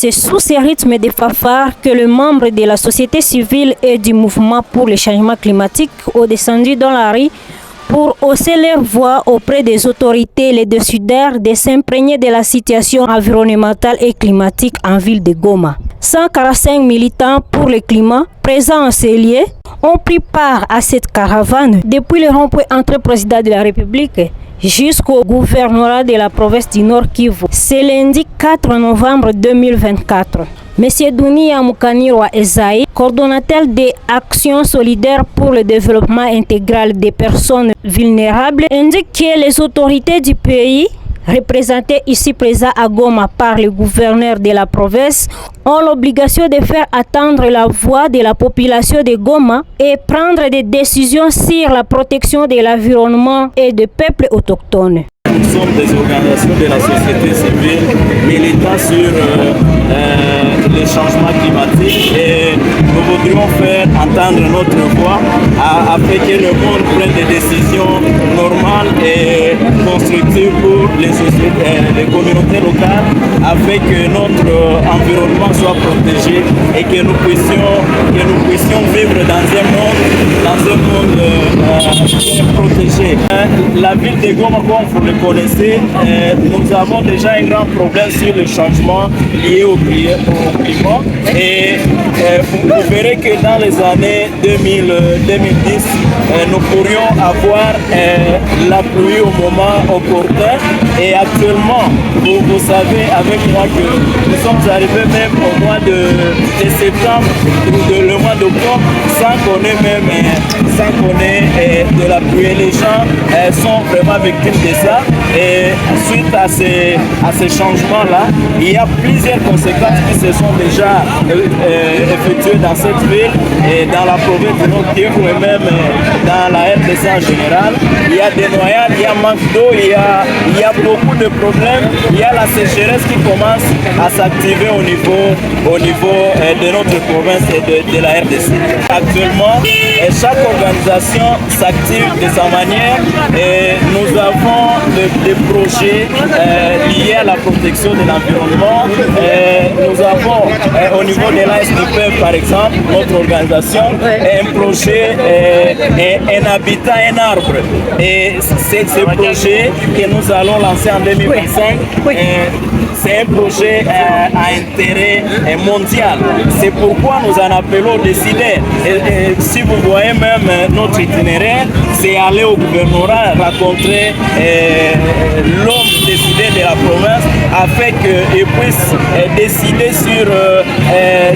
C'est sous ces rythmes de fanfare que les membres de la société civile et du mouvement pour le changement climatique ont descendu dans la rue pour hausser leur voix auprès des autorités et les décideurs de s'imprégner de la situation environnementale et climatique en ville de Goma. 145 militants pour le climat présents en ces lieux ont pris part à cette caravane depuis le rond-point entre président de la République jusqu'au gouvernorat de la province du Nord Kivu. C'est lundi 4 novembre 2024. Monsieur Dunia Mukanirwa Ezaï, coordonnateur des actions solidaires pour le développement intégral des personnes vulnérables, indique que les autorités du pays, représentées ici présentes à Goma par le gouverneur de la province, ont l'obligation de faire attendre la voix de la population de Goma et prendre des décisions sur la protection de l'environnement et des peuples autochtones. Nous sommes des organisations de la société civile militant sur les changements climatiques et nous voudrions faire entendre notre voix afin que le monde prenne des décisions normales et constructives pour les communautés locales afin que notre environnement soit protégé et que nous puissions vivre dans un monde protégé. La ville de Goma, comme vous le connaissez, nous avons déjà un grand problème sur le changement lié au climat et vous verrez que dans les années 2010, nous pourrions avoir la pluie au moment opportun et actuellement, vous savez avec moi que nous sommes arrivés même au mois de septembre ou le mois d'octobre sans qu'on ait de la pluie. Les gens sont vraiment victimes de ça. Et suite à ces changements-là, il y a plusieurs conséquences qui se sont déjà effectuées dans cette ville et dans la province de Nord Kivu et même dans la RDC en général. Il y a des noyades, il y a manque d'eau, il y a beaucoup de problèmes. Il y a la sécheresse qui commence à s'activer au niveau de notre province et de la RDC. Actuellement, chaque organisation s'active de sa manière et nous avons des projets liés à la protection de l'environnement. Nous avons au niveau de l'ASDP par exemple, notre organisation, un projet, un habitat, un arbre. Et c'est ce projet que nous allons lancer en 2025. C'est un projet à intérêt mondial. C'est pourquoi nous en appelons aux décideurs. Et si vous voyez même notre itinéraire, c'est aller au gouvernorat rencontrer l'homme décidé de la province afin qu'il puisse décider sur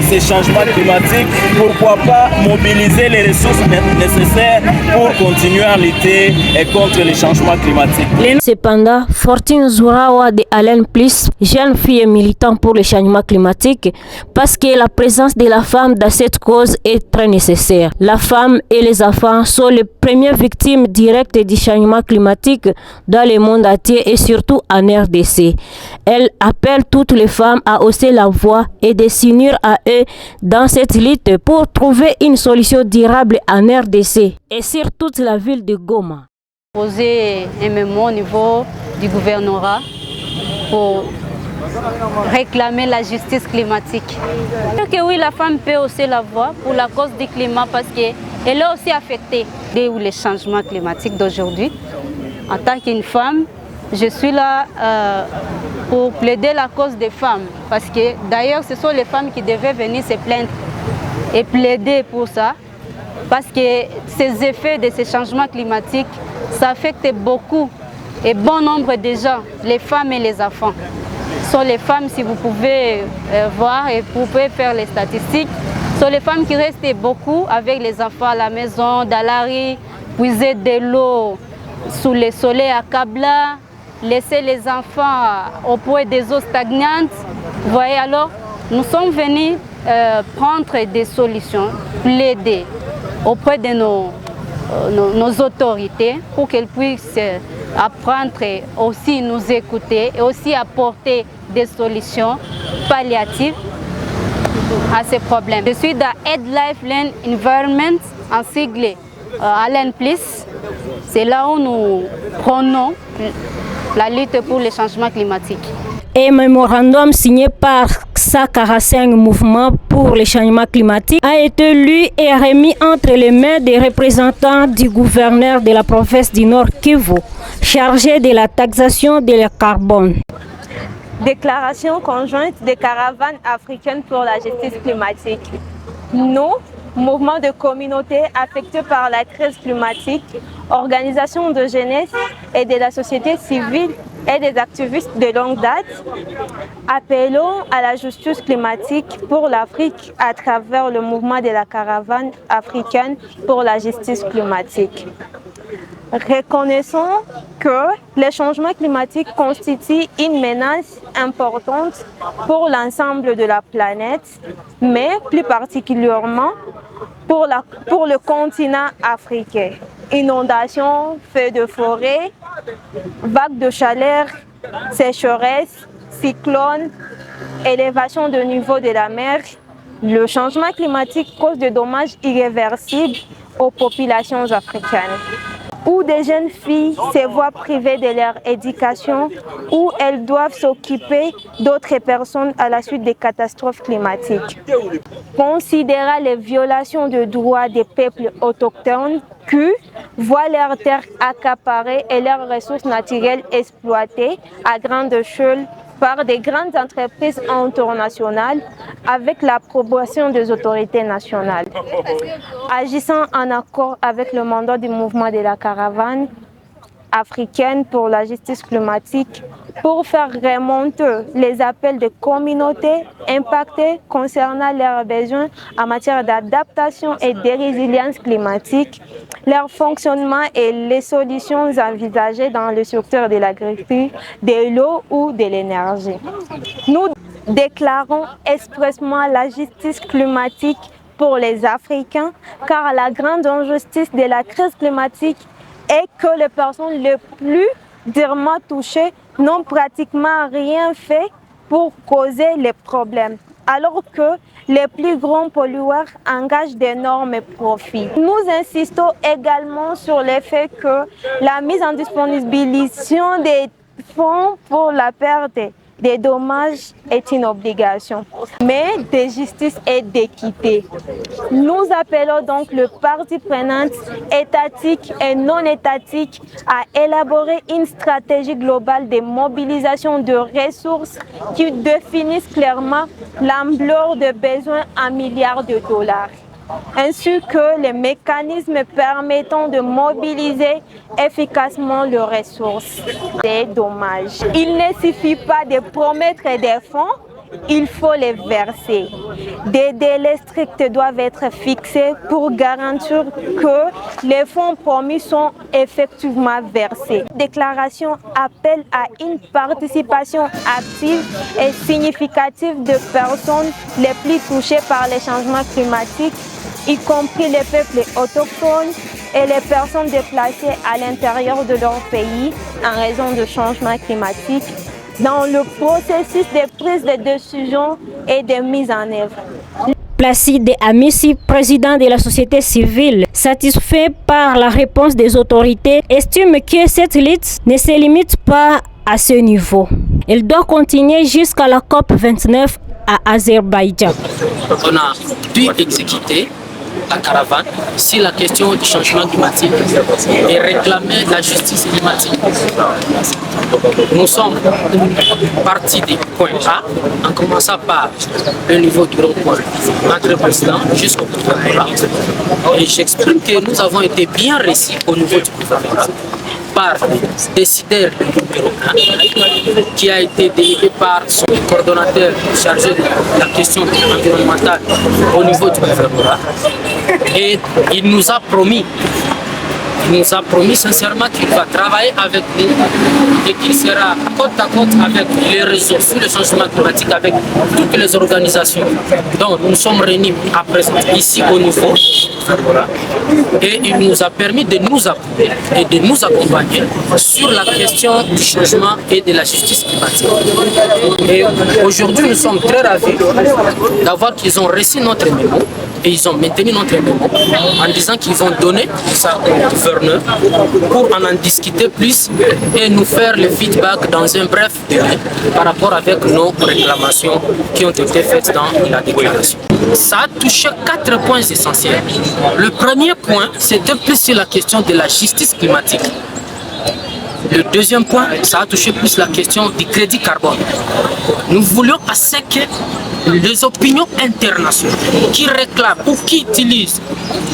ces changements climatiques. Pourquoi pas mobiliser les ressources nécessaires pour continuer à lutter contre les changements climatiques. Cependant, Fortune Zourawa de Allen Plus, jeune fille et militant pour le changement climatique, parce que la présence de la femme dans cette cause est très nécessaire. La femme et les enfants sont les premières victimes directes du changement climatique dans le monde entier et surtout en RDC. Elle appelle toutes les femmes à hausser la voix et de s'unir à eux dans cette lutte pour trouver une solution durable en RDC et sur toute la ville de Goma. Poser un mémo au niveau du gouvernorat pour réclamer la justice climatique. Que oui, la femme peut hausser la voix pour la cause du climat parce qu'elle est aussi affectée des les changements climatiques d'aujourd'hui. En tant qu'une femme, je suis là pour plaider la cause des femmes parce que d'ailleurs ce sont les femmes qui devaient venir se plaindre et plaider pour ça parce que ces effets de ces changements climatiques, ça affecte beaucoup et bon nombre de gens, les femmes et les enfants. Ce sont les femmes, si vous pouvez voir et vous pouvez faire les statistiques, ce sont les femmes qui restent beaucoup avec les enfants à la maison, dans la rue, puiser de l'eau sous le soleil à Kabla, laisser les enfants auprès des eaux stagnantes. Vous voyez, alors, nous sommes venus prendre des solutions, plaider auprès de nos autorités pour qu'elles puissent apprendre et aussi nous écouter et aussi apporter des solutions palliatives à ces problèmes. Je suis dans Aid Lifeline Environment en sigle Allen Plus. C'est là où nous prenons la lutte pour le changement climatique. et mémorandum signé par SA45 Mouvement pour le changement climatique a été lu et remis entre les mains des représentants du gouverneur de la province du Nord Kivu, chargé de la taxation de le carbone. Déclaration conjointe des caravanes africaines pour la justice climatique. Nous, mouvement de communautés affectés par la crise climatique, organisations de jeunesse et de la société civile et des activistes de longue date, appelons à la justice climatique pour l'Afrique à travers le mouvement de la caravane africaine pour la justice climatique. Reconnaissons que le changement climatique constitue une menace importante pour l'ensemble de la planète, mais plus particulièrement pour le continent africain. Inondations, feux de forêt, vagues de chaleur, sécheresse, cyclones, élévation de niveau de la mer. Le changement climatique cause des dommages irréversibles aux populations africaines, où des jeunes filles se voient privées de leur éducation, où elles doivent s'occuper d'autres personnes à la suite des catastrophes climatiques. Considérant les violations de droits des peuples autochtones qui voient leurs terres accaparées et leurs ressources naturelles exploitées à grande échelle par des grandes entreprises internationales avec l'approbation des autorités nationales. Agissant en accord avec le mandat du mouvement de la caravane africaine pour la justice climatique, pour faire remonter les appels des communautés impactées concernant leurs besoins en matière d'adaptation et de résilience climatique, leur fonctionnement et les solutions envisagées dans le secteur de l'agriculture, de l'eau ou de l'énergie. Nous déclarons expressément la justice climatique pour les Africains, car la grande injustice de la crise climatique est que les personnes les plus durement touchées n'ont pratiquement rien fait pour causer les problèmes, alors que les plus grands pollueurs engagent d'énormes profits. Nous insistons également sur le fait que la mise en disponibilisation des fonds pour la perte des dommages est une obligation, mais de justice et d'équité. Nous appelons donc le parti prenante étatique et non étatique à élaborer une stratégie globale de mobilisation de ressources qui définissent clairement l'ampleur des besoins en milliards de dollars, ainsi que les mécanismes permettant de mobiliser efficacement les ressources. Des dommages. Il ne suffit pas de promettre des fonds, il faut les verser. Des délais stricts doivent être fixés pour garantir que les fonds promis sont effectivement versés. La déclaration appelle à une participation active et significative des personnes les plus touchées par les changements climatiques, y compris les peuples autochtones et les personnes déplacées à l'intérieur de leur pays en raison de changements climatiques, dans le processus de prise de décision et de mise en œuvre. Placide Amissi, président de la société civile, satisfait par la réponse des autorités, estime que cette lutte ne se limite pas à ce niveau. Elle doit continuer jusqu'à la COP29 à Azerbaïdjan. On a dû exécuter la caravane sur la question du changement climatique et réclamer la justice climatique. Nous sommes partis du point A, en commençant par le niveau du rond-point entre le président jusqu'au gouvernement. Et j'exprime que nous avons été bien reçus au niveau du gouvernement par le décideur du bureau qui a été délégué par son coordonnateur chargé de la question environnementale au niveau du gouvernement. Et il nous a promis sincèrement qu'il va travailler avec nous et qu'il sera côte à côte avec les réseaux sur le changement climatique, avec toutes les organisations dont nous sommes réunis à présent ici au niveau. Et il nous a permis de nous appuyer et de nous accompagner sur la question du changement et de la justice climatique. Et aujourd'hui, nous sommes très ravis d'avoir qu'ils ont reçu notre mémo et ils ont maintenu notre MMO en disant qu'ils vont donner ça au gouverneur pour en discuter plus et nous faire le feedback dans un bref délai par rapport avec nos réclamations qui ont été faites dans la déclaration. Ça a touché 4 points essentiels. Le premier point, c'était plus sur la question de la justice climatique. Le deuxième point, ça a touché plus la question du crédit carbone. Nous voulions à ce que les opinions internationales qui réclament ou qui utilisent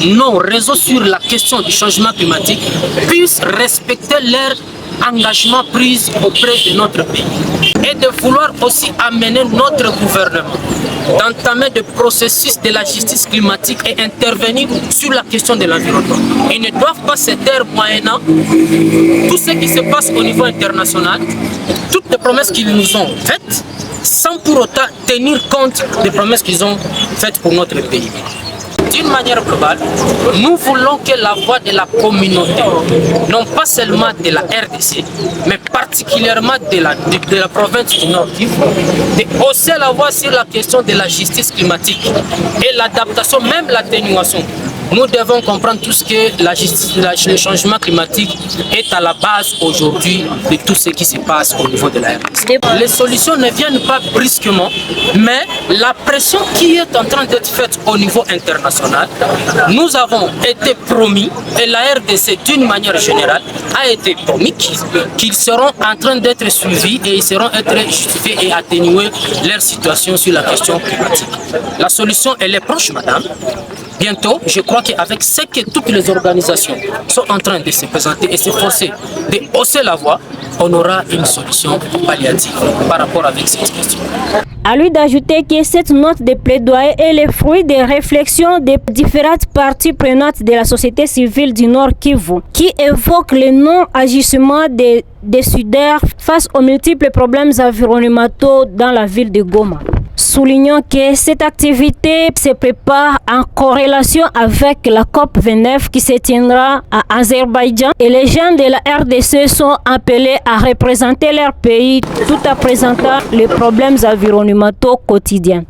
nos réseaux sur la question du changement climatique puissent respecter leur engagement pris auprès de notre pays et de vouloir aussi amener notre gouvernement d'entamer le processus de la justice climatique et intervenir sur la question de l'environnement. Ils ne doivent pas se taire moyennant tout ce qui se passe au niveau international, toutes les promesses qu'ils nous ont faites, sans pour autant tenir compte des promesses qu'ils ont faites pour notre pays. D'une manière globale, nous voulons que la voix de la communauté, non pas seulement de la RDC, mais particulièrement de la province du Nord Kivu, de hausser la voix sur la question de la justice climatique et l'adaptation, même l'atténuation. Nous devons comprendre tout ce que la justice, le changement climatique est à la base aujourd'hui de tout ce qui se passe au niveau de la RDC. Les solutions ne viennent pas brusquement, mais la pression qui est en train d'être faite au niveau international, nous avons été promis, et la RDC d'une manière générale a été promis qu'ils seront en train d'être suivis et ils seront être justifiés et atténuer leur situation sur la question climatique. La solution, elle est proche, madame. Bientôt, je crois qu'avec ce que toutes les organisations sont en train de se présenter et s'efforcer de hausser la voix, on aura une solution palliative par rapport avec cette question. À lui d'ajouter que cette note de plaidoyer est le fruit des réflexions des différentes parties prenantes de la société civile du Nord Kivu, qui évoquent le non-agissement des décideurs face aux multiples problèmes environnementaux dans la ville de Goma. Soulignons que cette activité se prépare en corrélation avec la COP29 qui se tiendra à Azerbaïdjan et les gens de la RDC sont appelés à représenter leur pays tout en présentant les problèmes environnementaux quotidiens.